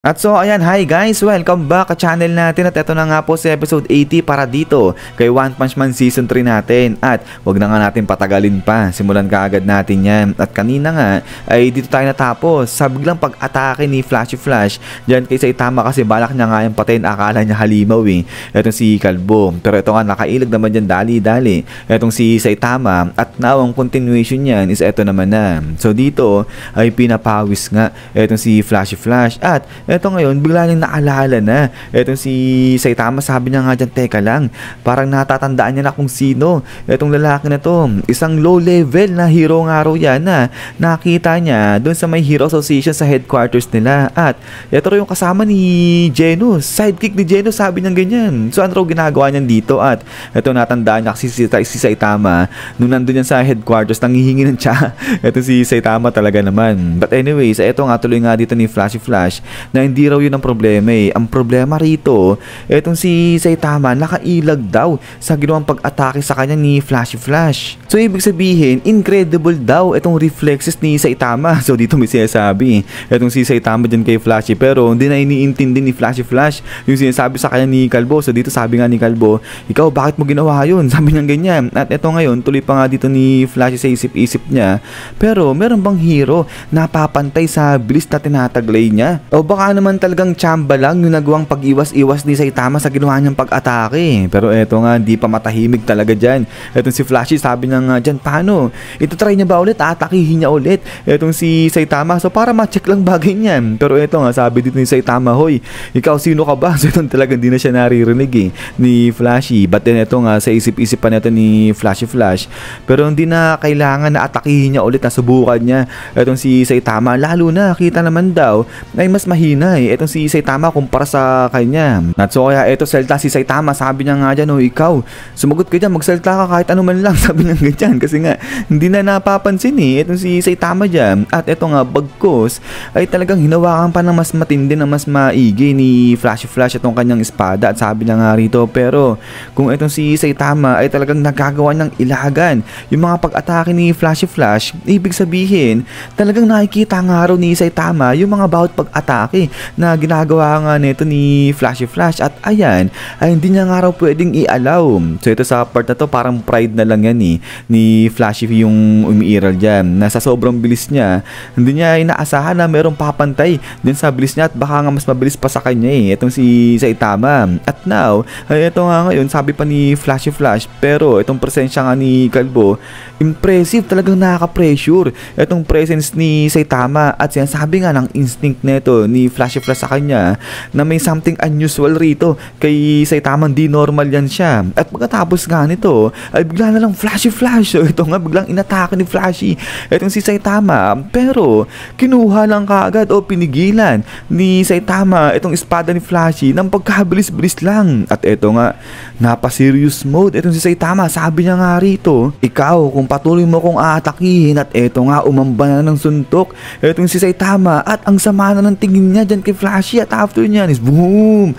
At so ayan, hi guys, welcome back sa channel natin at ito na nga po sa episode 80 para dito kay One Punch Man Season 3 natin. At wag na nga natin patagalin pa, simulan kaagad natin yan. At kanina nga ay dito tayo natapos sa biglang pag-atake ni Flashy Flash dyan kay Saitama kasi balak niya nga yung patayin, akala niya halimaw eh. Etong si Kalbo, pero ito nga nakailag naman dyan dali-dali etong si Saitama. At now ang continuation yan is eto naman na. So dito ay pinapawis nga etong si Flashy Flash at eto ngayon, bigla niyang naalala na. Etong si Saitama, sabi niya nga dyan, teka lang, parang natatandaan niya na kung sino. Etong lalaki na to, isang low level na hero nga raw yan na nakita niya doon sa may Hero Association sa headquarters nila. At eto raw yung kasama ni Genos, sidekick ni Genos, sabi niya ganyan. So ano raw ginagawa niyan dito? At eto natandaan niya kasi si Saitama, nung nandun yan sa headquarters, nangihingi ng tsa. Eto si Saitama talaga naman. But anyways, eto nga tuloy nga dito ni Flashy Flash na hindi raw yun ang problema eh. Ang problema rito, etong si Saitama nakailag daw sa ginawang pag-atake sa kanya ni Flashy Flash. So ibig sabihin, incredible daw etong reflexes ni Saitama. So dito may sinasabi etong si Saitama dyan kay Flashy, pero hindi na iniintindi ni Flashy Flash yung sinasabi sa kanya ni Kalbo. So dito sabi nga ni Kalbo, ikaw bakit mo ginawa yun? Sabi niya ganyan. At eto ngayon, tuloy pa nga dito ni Flashy sa isip-isip niya, pero meron bang hero na papantay sa bilis na tinataglay niya? O baka naman talagang tsamba lang yung nagawang pag-iwas-iwas ni Saitama sa ginawa niyang pag-atake. Pero eto nga, hindi pa matahimik talaga dyan. Etong si Flashy, sabi niya nga dyan, paano? Ito try niya ba ulit? Atakihin niya ulit etong si Saitama. So para ma-check lang bagay niyan. Pero eto nga, sabi dito ni Saitama, hoy, ikaw sino ka ba? So itong talagang hindi na siya naririnig eh, ni Flashy. But then eto nga, sa isip-isip pa neto ni Flashy Flash. Pero hindi na kailangan na atakihin niya ulit, na subukan niya etong si Saitama. Lalo na, kita naman daw, ay mas mahina eh etong si Saitama kumpara sa kanya. At so kaya eto salta si Saitama, sabi niya nga dyan, oh ikaw, sumagot ka dyan, magsalta ka kahit ano man lang, sabi niya ganyan. Kasi nga, hindi na napapansin eh etong si Saitama dyan. At eto nga, bagkos, ay talagang hinawakan pa ng mas matindi, na mas maigi ni Flashy Flash itong kanyang espada. At sabi niya nga rito, pero kung etong si Saitama ay talagang nagagawa ng ilagan yung mga pag-atake ni Flashy Flash, ibig sabihin, talagang nakikita nga raw ni Saitama yung mga bawat pag-atake na ginagawa nga nito ni Flashy Flash. At ayan, ay hindi niya nga raw pwedeng i-allow. So ito sa part na to, parang pride na lang yan eh, ni Flashy yung umiiral dyan, na sa sobrang bilis niya, hindi niya inaasahan na merong papantay din sa bilis niya at baka nga mas mabilis pa sa kanya eh, itong si Saitama. At now, ay ito nga ngayon, sabi pa ni Flashy Flash, pero itong presensya nga ni Kalbo, impressive, talagang nakaka-pressure itong presence ni Saitama. At sinasabi nga ng instinct neto ni Flashy Flash sa kanya na may something unusual rito kay Saitama, di normal yan siya. At pagkatapos nga nito ay bigla na lang Flashy Flash. So ito nga, biglang inatake ni Flashy itong si Saitama, pero kinuha lang kaagad o pinigilan ni Saitama itong espada ni Flashy ng pagkabilis-bilis lang. At ito nga, napa-serious mode itong si Saitama, sabi niya nga rito, ikaw kung patuloy mo kong aatakihin. At ito nga, umamba na ng suntok itong si Saitama at ang sama na ng tingin niya dyan kay Flashy. At after niyan is boom!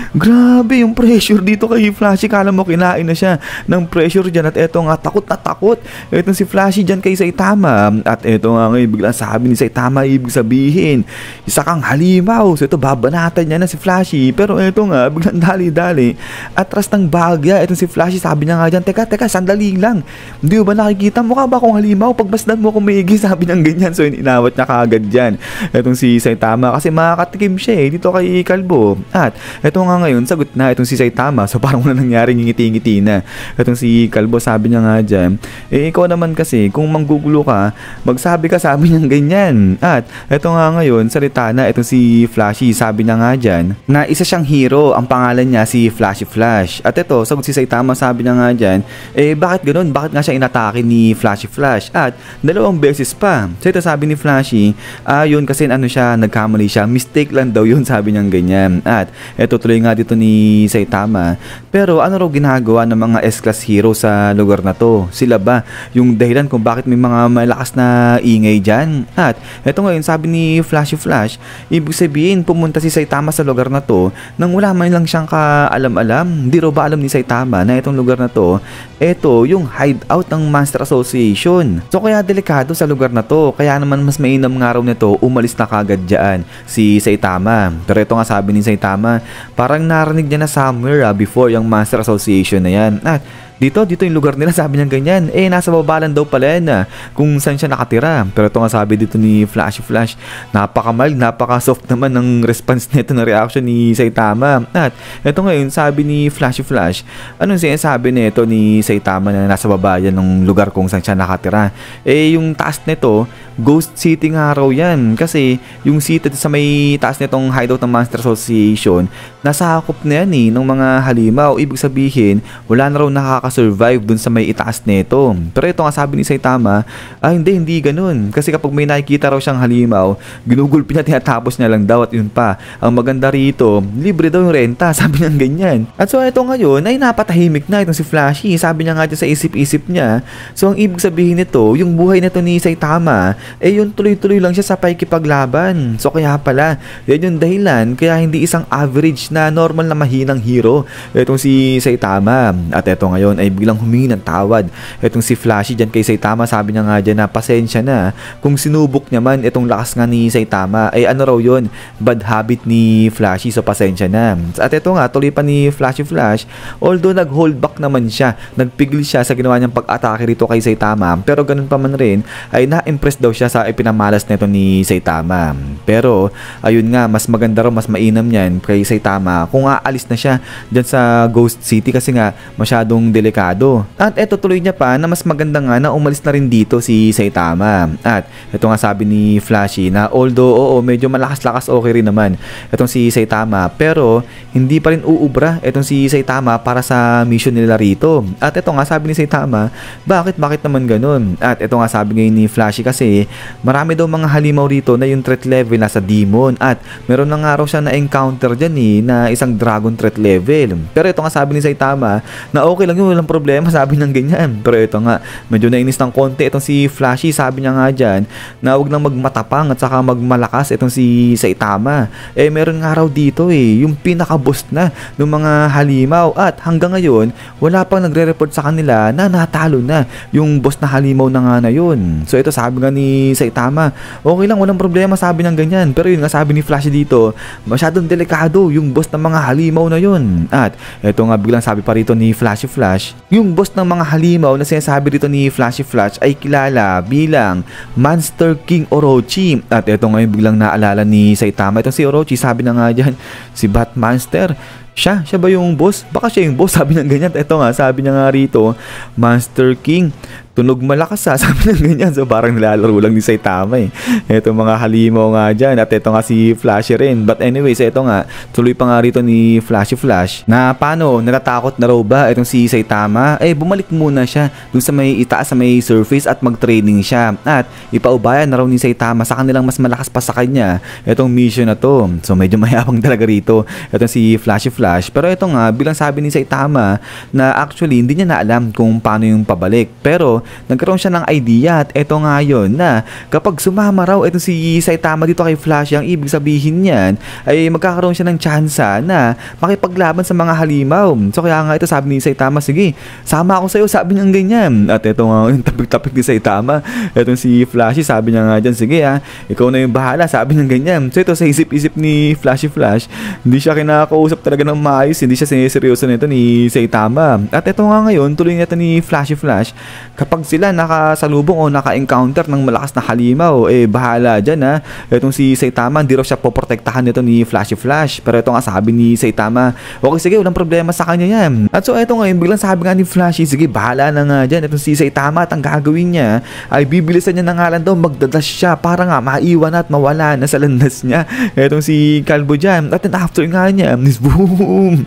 Grabe yung pressure dito kay Flashy, kala mo kinain na siya ng pressure dyan. At eto nga, takot na takot etong si Flashy dyan kay Saitama. At eto nga ngayon, biglang sabi ni Saitama, ibig sabihin, isa kang halimaw. So ito, babanatan niya na si Flashy. Pero eto nga, biglang dali-dali atras ng bagya etong si Flashy, sabi niya nga dyan, teka, sandali lang, hindi ba nakikita mo ka ba kung halimaw? Pagbasdan mo kung maigi, sabi niya ganyan. So inawat niya kaagad dyan etong si Saitama kasi makakatikim siya eh dito kay Kalbo. At eto nga ngayon, sagot na itong si Saitama. So parang wala nangyaring ngiti-ngiti na itong si Kalbo, sabi niya nga dyan, eh ikaw naman kasi kung manggugulo ka, magsabi ka, sabi niya ganyan. At eto nga ngayon, salita na itong si Flashy, sabi niya nga dyan na isa siyang hero, ang pangalan niya si Flashy Flash. At ito, sagot si Saitama, sabi niya nga dyan, eh bakit ganun? Bakit nga siya inatake ni Flashy Flash? At dalawang beses pa. So ito sabi ni Flashy, yun kasi ano siya, nagkamali siya, mistake lang daw yun, sabi niya ganyan. At eto tuloy nga nga dito ni Saitama. Pero ano raw ginagawa ng mga S-class hero sa lugar na to? Sila ba yung dahilan kung bakit may mga malakas na ingay dyan? At eto ngayon sabi ni Flashy Flash, ibig sabihin pumunta si Saitama sa lugar na to nang wala man lang siyang kaalam-alam. Hindi raw ba alam ni Saitama na itong lugar na to, eto yung hideout ng Monster Association. So kaya delikado sa lugar na to, kaya naman mas mainam nga raw nito umalis na kagad dyan si Saitama. Pero ito nga sabi ni Saitama, parang narinig niya na somewhere before yung Monster Association na yan. At dito yung lugar nila, sabi niya ganyan. Nasa babalan daw pala yan kung saan siya nakatira. Pero ito nga sabi dito ni Flashy Flash, napaka-mild, napaka-soft naman ng response nito na reaction ni Saitama. At ito ngayon, sabi ni Flashy Flash, anong sinasabi nito ni Saitama na nasa baba yan ng lugar kung saan siya nakatira? Yung taas nito, Ghost City nga raw yan. Kasi yung city sa may taas nitong hideout ng Monster Association, nasakop na yan ng mga halimaw. Ibig sabihin, wala na raw nakaka-survive dun sa may itaas nito. Pero ito nga sabi ni Saitama, hindi ganun. Kasi kapag may nakikita raw siyang halimaw, ginugulpi na, tinatapos niya lang daw. At yun pa, ang maganda rito, libre daw yung renta. Sabi niya ganyan. At so ito ngayon, ay napatahimik na itong si Flashy. Sabi niya nga dyan sa isip-isip niya. So ang ibig sabihin nito, yung buhay nito ni Saitama, yung tuloy-tuloy lang siya sa pakikipaglaban. So kaya pala, yan yung dahilan kaya hindi isang average na normal na mahinang hero itong si Saitama. At eto ngayon ay biglang humingi ng tawad itong si Flashy dyan kay Saitama. Sabi niya nga dyan na pasensya na kung sinubok niya man itong lakas nga ni Saitama. Ano raw yun? Bad habit ni Flashy, so pasensya na. At eto nga, tuloy pa ni Flashy Flash, although nag-hold back naman siya, nagpigil siya sa ginawa niyang pag-atake rito kay Saitama, pero ganun pa man rin ay na-impress daw siya sa ipinamalas nito ni Saitama. Pero ayun nga, mas maganda raw, mas mainam yan kay Saitama kung aalis na siya dyan sa Ghost City kasi nga masyadong delikado. At eto tuloy niya pa na mas maganda nga na umalis na rin dito si Saitama. At eto nga sabi ni Flashy na although medyo malakas-lakas okay rin naman etong si Saitama, pero hindi pa rin uubra etong si Saitama para sa mission nila rito. At eto nga sabi ni Saitama, bakit naman ganun? At eto nga sabi ngayon ni Flashy kasi marami daw mga halimaw rito na yung threat level nasa demon at meron na nga raw siya na encounter dyan na isang dragon threat level. Pero ito nga sabi ni Saitama na okay lang yun, walang problema, sabi ng ganyan. Pero ito nga, medyo nainis ng konti itong si Flashy. Sabi niya nga dyan na huwag nang magmatapang at saka magmalakas itong si Saitama. Meron nga raw dito yung pinaka-boss na ng mga halimaw at hanggang ngayon wala pang nagre-report sa kanila na natalo na yung boss na halimaw na nga na yun. So ito sabi nga ni Saitama, okay lang, walang problema, sabi ng ganyan. Pero yun nga sabi ni Flashy dito, masyadong delikado yung boss ng mga halimaw na yun. At ito nga biglang sabi pa rito ni Flashy Flash, yung boss ng mga halimaw na sinasabi rito ni Flashy Flash ay kilala bilang Monster King Orochi. At ito nga yung biglang naalala ni Saitama, itong si Orochi, sabi na nga dyan, si Batmonster, siya ba yung boss? Baka siya yung boss, sabi ng ganyan. Ito nga, sabi niya nga rito, Monster King, tunog malakas sabi ng ganyan. So parang nilalaro lang ni Saitama Ito mga halimaw nga dyan. At ito nga si Flashy rin. But anyways, ito nga, tuloy pa nga rito ni Flashy Flash na paano, natatakot na raw ba itong si Saitama? Bumalik muna siya dun sa may itaas, sa may surface at mag-training siya. At ipaubayan na raw ni Saitama sa kanilang mas malakas pa sa kanya itong mission na to. So medyo mayabang talaga rito itong si Flashy Flash. Pero ito nga, bilang sabi ni Saitama na actually hindi niya na alam kung paano yung pabalik. Pero nagkaroon siya ng idea at eto nga yun na kapag sumama raw ito si Saitama dito kay Flash, ang ibig sabihin niyan ay magkakaroon siya ng tsansa na makipaglaban sa mga halimaw. So kaya nga ito sabi ni Saitama, sige, sama ako sa'yo, sabi niya ganyan. At ito nga yung tapik-tapik ni Saitama, etong si Flashy, sabi niya nga dyan, sige ikaw na yung bahala, sabi niya ganyan. So ito sa isip-isip ni Flashy Flash, hindi siya kinakausap talaga ng maayos, hindi siya siniseryoso nito ni Saitama. At ito nga ngayon, tuloy nito ni Flashy Flash, kapag sila nakasalubong o naka-encounter ng malakas na halimaw, bahala dyan Itong si Saitama, hindi raw siya poprotektahan nito ni Flashy Flash. Pero ito nga sabi ni Saitama, okay sige, walang problema sa kanya yan. At so ito nga, biglang sabi nga ni Flashy, sige, bahala na nga dyan. Itong si Saitama, at ang gagawin niya ay bibilisan niya ng ngalan daw, magdadas siya para nga maiwan at mawala na sa landas niya itong si Kalbo dyan. At then after nga niya, boom,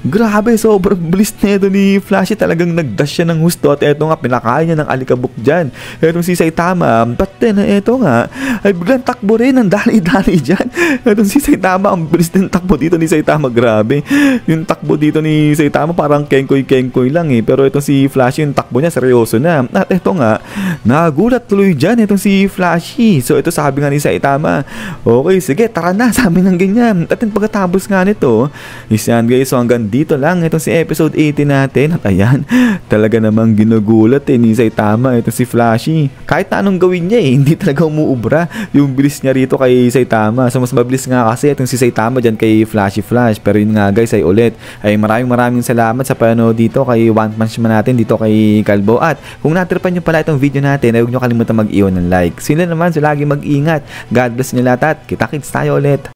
Grabe, sobrang bilis na ito ni Flashy. Talagang nagdash siya ng husto at eto nga, pinakain niya ng alikabok dyan. Etong si Saitama, but then eto nga, ay biglang takbo rin ng dali-dali dyan. Etong si Saitama, ang bilis din takbo dito ni Saitama. Grabe, yung takbo dito ni Saitama parang kenkoy-kenkoy lang eh. Pero etong si Flashy, yung takbo niya seryoso na. At eto nga, nagulat tuloy dyan etong si Flashy. So ito sabi nga ni Saitama, okay, sige, tara na, sabi ng ganyan. At yung pagkatapos nga nito, is yan guys, so hanggang dito lang itong si episode 80 natin. At ayan, talaga namang ginugulat ni Saitama itong si Flashy. Kahit na anong gawin niya hindi talaga umuubra yung bilis niya rito kay Saitama. So mas mabilis nga kasi itong si Saitama dyan kay Flashy Flash. Pero yun nga guys, ay ulit, ay maraming salamat sa panonood dito kay One Punch Man natin, dito kay Kalbo. At kung natripan nyo pala itong video natin, ay huwag nyo kalimutan mag-iwan ng like. Sila naman, so lagi mag-ingat. God bless nyo lahat at kita-kits tayo ulit.